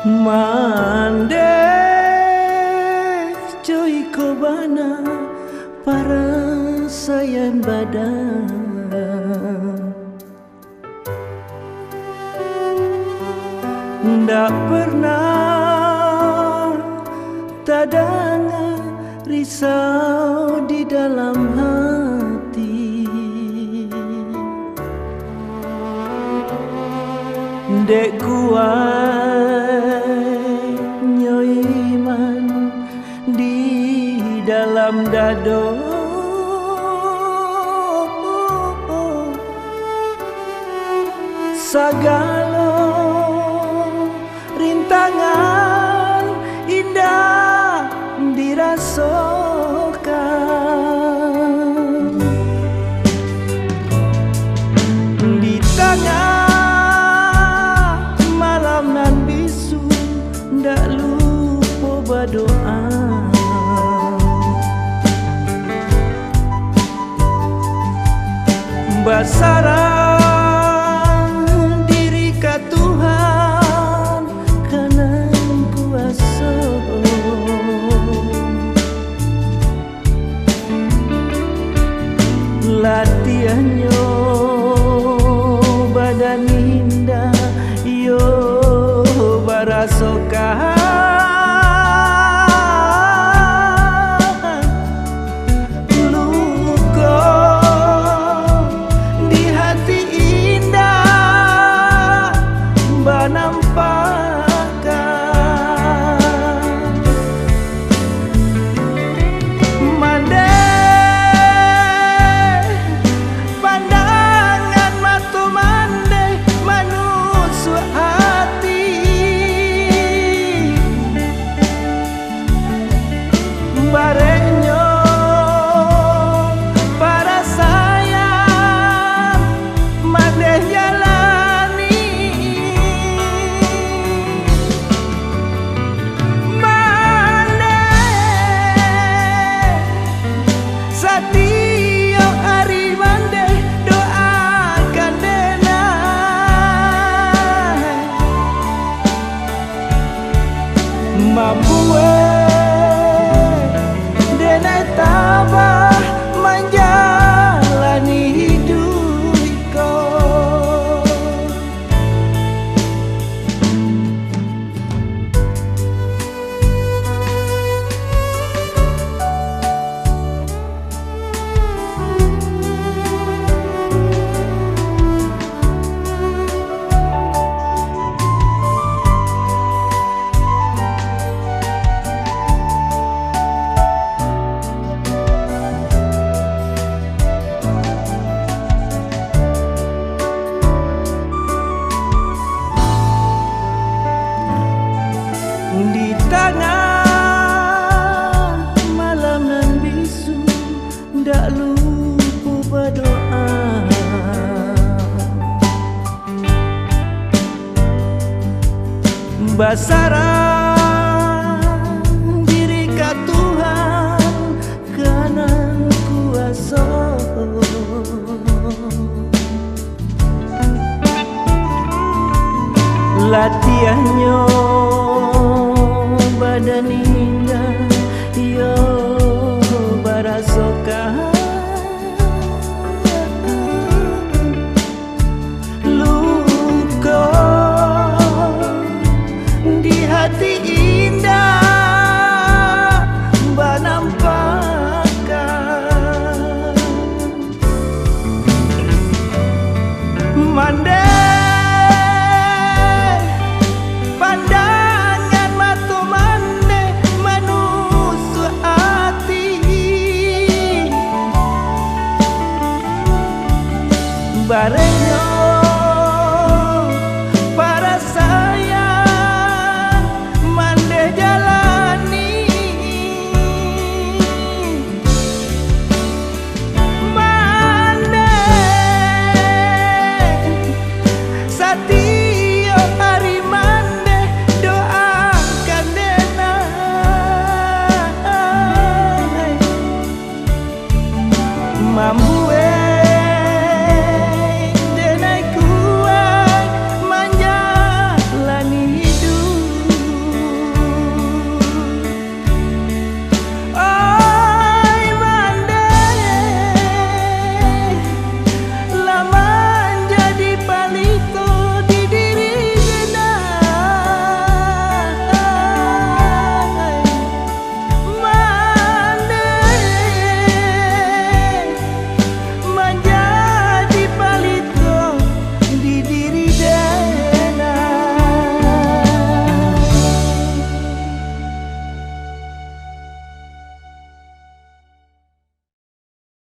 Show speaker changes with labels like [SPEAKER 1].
[SPEAKER 1] Mande joy ko bana para sayang badan ndak pernah tadanga risau di dalam hati dek kuat nyoiman di dalam dado sagala rintangan indah dirasakan di tengah malam nan bisu ndak lupa berdoa basarang diri ka Tuhan karena kuasa latihannya badan indah yo barasokan denai tabah menjalani hidup kau di tengah malam nan bisu ndak lupa berdoa basarang diri ka Tuhan karena kuasa latihannya badan indah yo barasokan luka di hati indah banampakan mande bareng